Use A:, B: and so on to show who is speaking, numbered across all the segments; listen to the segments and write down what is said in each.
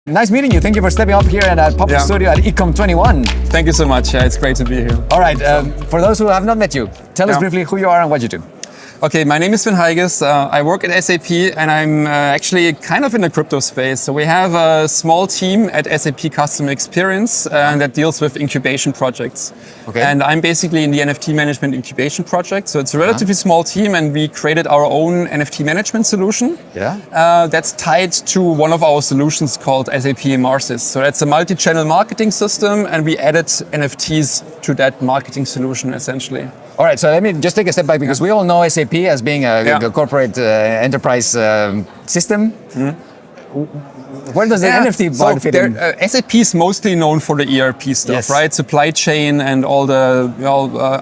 A: Nice meeting you. Thank you for stepping up here at Pop-up Studio at Ecom21.
B: Thank you so much. Yeah, it's great to be here.
A: All right. For those who have not met you, tell us briefly who you are and what you do.
B: Okay, my name is Sven Haiges. I work at SAP and I'm actually kind of in the crypto space. So we have a small team at SAP Customer Experience that deals with incubation projects.
A: Okay.
B: And I'm basically in the NFT management incubation project. So it's a relatively small team and we created our own NFT management solution.
A: Yeah.
B: That's tied to one of our solutions called SAP Immersis. So that's a multi-channel marketing system and we added NFTs to that marketing solution essentially.
A: All right, so let me just take a step back because we all know SAP as being a corporate enterprise system. Where does the NFT part fit in?
B: SAP is mostly known for the ERP stuff, right? Supply chain and all the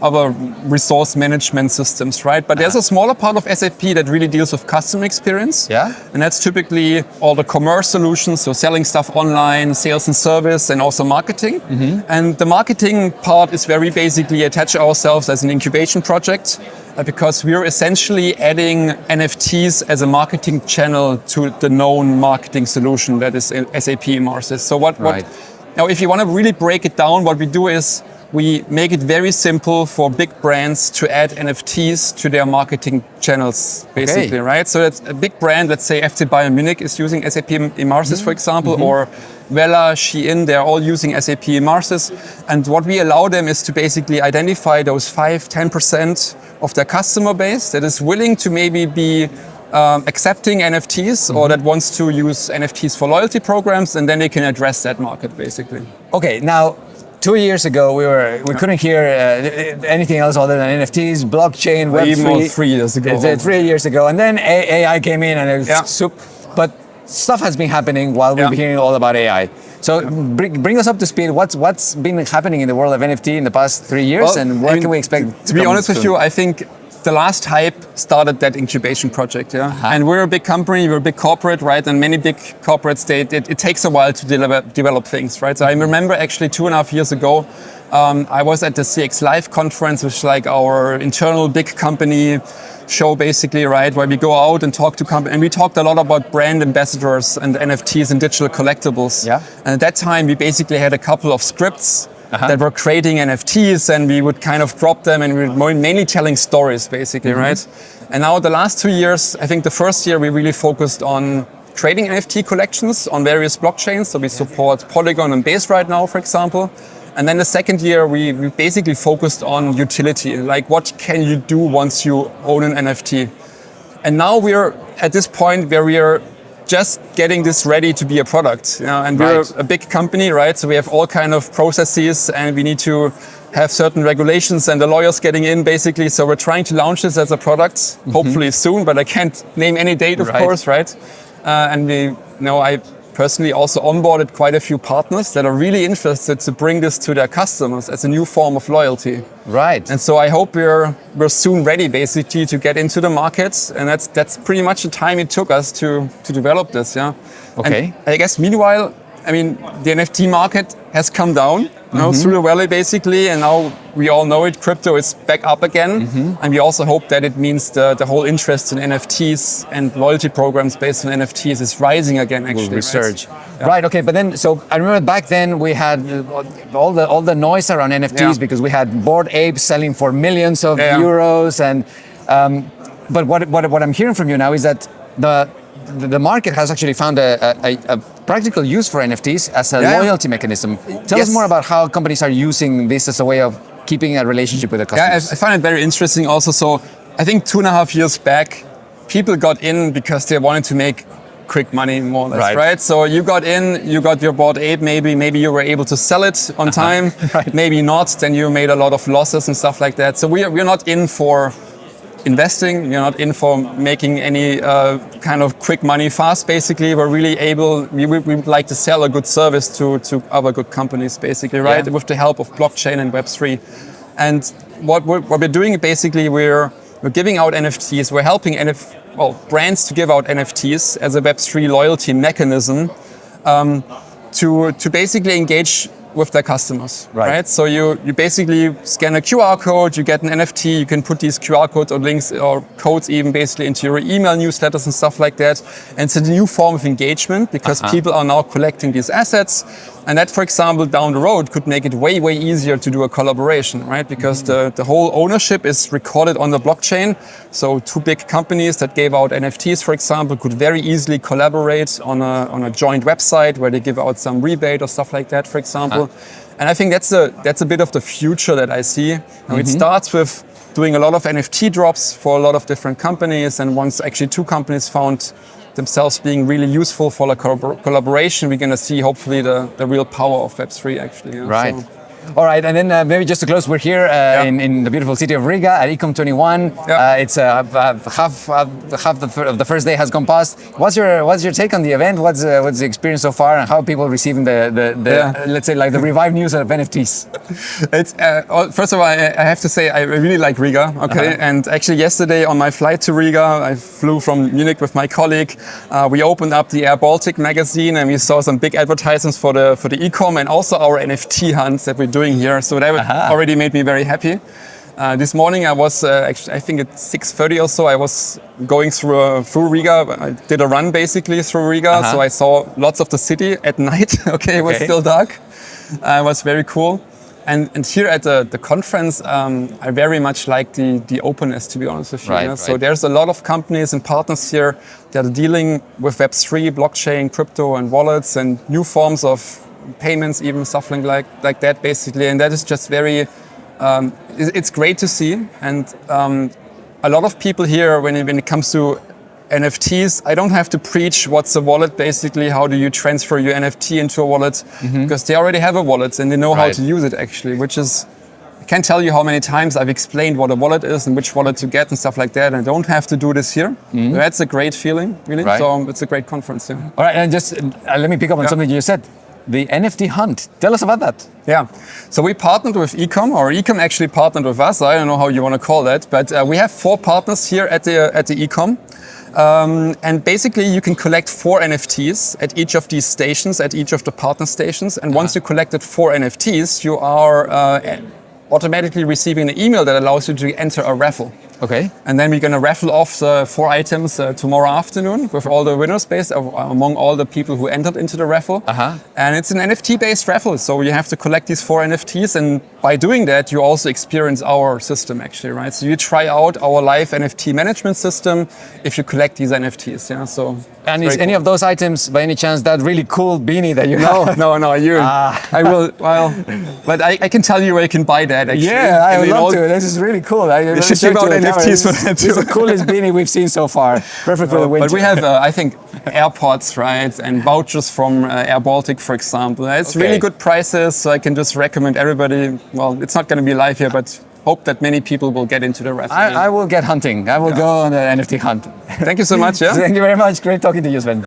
B: other resource management systems, right? But there's a smaller part of SAP that really deals with customer experience.
A: Yeah.
B: And that's typically all the commerce solutions, so selling stuff online, sales and service, and also marketing. And the marketing part is very basically attach ourselves as an incubation project. Because we're essentially adding NFTs as a marketing channel to the known marketing solution that is SAP Immersis. So now if you want to really break it down, what we do is we make it very simple for big brands to add NFTs to their marketing channels, basically, right? So that's a big brand, let's say FC Bayern Munich is using SAP Immersis, for example, or Wella, Shein, they're all using SAP Immersis. And what we allow them is to basically identify those 5-10% of their customer base that is willing to maybe be accepting NFTs or that wants to use NFTs for loyalty programs, and then they can address that market, basically.
A: Okay, now, 2 years ago, we couldn't hear anything else other than NFTs, blockchain, Web3.
B: Even 3 years ago.
A: 3 years ago, and then AI came in and it was but stuff has been happening while we've been hearing all about AI. So bring us up to speed. What's been happening in the world of NFT in the past 3 years, and what can we expect?
B: To be honest with you, I think the last hype started that incubation project, And we're a big company, we're a big corporate, right? And many big corporates, it takes a while to develop things, right? So I remember actually 2.5 years ago, I was at the CX Live conference, which is like our internal big company show basically, right? Where we go out and talk to companies. And we talked a lot about brand ambassadors and NFTs and digital collectibles.
A: Yeah.
B: And at that time, we basically had a couple of scripts that were creating NFTs, and we would kind of drop them and we were mainly telling stories basically, right? And now the last 2 years, I think the first year we really focused on creating NFT collections on various blockchains. So we support Polygon and Base right now, for example. And then the second year, we basically focused on utility, like what can you do once you own an NFT? And now we're at this point where we are just getting this ready to be a product. And we're a big company, right? So we have all kind of processes and we need to have certain regulations and the lawyers getting in basically. So we're trying to launch this as a product, hopefully soon, but I can't name any date, of course, right? And I personally also onboarded quite a few partners that are really interested to bring this to their customers as a new form of loyalty.
A: Right.
B: And so I hope we're soon ready basically to get into the markets, and that's pretty much the time it took us to develop this,
A: Okay.
B: And I guess meanwhile, I mean, the NFT market has come down through the valley basically, and now we all know it, crypto is back up again. And we also hope that it means the whole interest in NFTs and loyalty programs based on NFTs is rising again actually.
A: Will resurge. Right, okay, but then, so I remember back then we had all the noise around NFTs because we had Bored Apes selling for millions of euros, and but what I'm hearing from you now is that the market has actually found a practical use for NFTs as a loyalty mechanism. Tell us more about how companies are using this as a way of keeping a relationship with the customers.
B: Yeah, I find it very interesting also. So I think 2.5 years back, people got in because they wanted to make quick money, more or less, right? So you got in, you got your Bored Ape, maybe you were able to sell it on time, maybe not, then you made a lot of losses and stuff like that. So we're not in for investing, you're not in for making any kind of quick money fast, basically. We're really we would like to sell a good service to other good companies, basically, right? With the help of blockchain and Web3. And what we're doing, basically, we're giving out NFTs, we're helping brands to give out NFTs as a Web3 loyalty mechanism to basically engage with their customers,
A: Right.
B: right? So you basically scan a QR code, you get an NFT, you can put these QR codes or links or codes even basically into your email newsletters and stuff like that. And it's a new form of engagement because people are now collecting these assets. And that, for example, down the road could make it way, way easier to do a collaboration, right? Because the whole ownership is recorded on the blockchain. So two big companies that gave out NFTs, for example, could very easily collaborate on a joint website where they give out some rebate or stuff like that, for example. And I think that's a bit of the future that I see. Now, it starts with doing a lot of NFT drops for a lot of different companies. And once actually two companies found themselves being really useful for a collaboration, we're going to see hopefully the real power of Web3 actually.
A: Right.
B: So,
A: all right, and then maybe just to close, we're here in the beautiful city of Riga at Ecom21. It's half of the first day has gone past. What's your take on the event? What's the experience so far, and how are people receiving the let's say like the revived news of NFTs?
B: It's first of all, I have to say I really like Riga. Okay, and actually yesterday on my flight to Riga, I flew from Munich with my colleague. We opened up the Air Baltic magazine and we saw some big advertisements for the Ecom and also our NFT hunts that we're doing here. So that already made me very happy. This morning I was actually, I think at 6:30 or so, I was going through Riga. I did a run basically through Riga, so I saw lots of the city at night. Okay, it was still dark. It was very cool. And here at the conference, I very much like the openness, to be honest with you.
A: Right.
B: So there's a lot of companies and partners here that are dealing with Web3, blockchain, crypto, and wallets, and new forms of payments, even something like that, basically. And that is just very, it's great to see. And a lot of people here, when it comes to NFTs, I don't have to preach what's a wallet, basically. How do you transfer your NFT into a wallet? Because they already have a wallet and they know how to use it, actually, which is, I can't tell you how many times I've explained what a wallet is and which wallet to get and stuff like that. And I don't have to do this here. That's a great feeling, really.
A: Right.
B: So it's a great conference. Yeah.
A: All right, and just let me pick up on something you said. The NFT hunt. Tell us about that.
B: Yeah, so we partnered with Ecom, or Ecom actually partnered with us. I don't know how you want to call that, but we have 4 partners here at the Ecom. And basically you can collect 4 NFTs at each of these stations, at each of the partner stations. And once you collected 4 NFTs, you are automatically receiving an email that allows you to enter a raffle.
A: Okay.
B: And then we're going to raffle off the 4 items tomorrow afternoon with all the winners based among all the people who entered into the raffle. And it's an NFT-based raffle, so you have to collect these 4 NFTs, and by doing that, you also experience our system, actually, right? So you try out our live NFT management system if you collect these NFTs. Yeah. So.
A: And is any of those items, by any chance, that really cool beanie that you have?
B: No. I will. Well, but I can tell you where you can buy that. Actually.
A: Yeah, I would love to. This is really cool.
B: You should give out NFTs for that too.
A: It's the coolest beanie we've seen so far. Perfect for the winter.
B: But we have, I think, AirPods, right, and vouchers from Air Baltic, for example. It's really good prices, so I can just recommend everybody. Well, it's not going to be live here, but hope that many people will get into the raffle.
A: I will get hunting. I will go on the NFT hunt.
B: Thank you so much. Yeah.
A: Thank you very much. Great talking to you, Sven.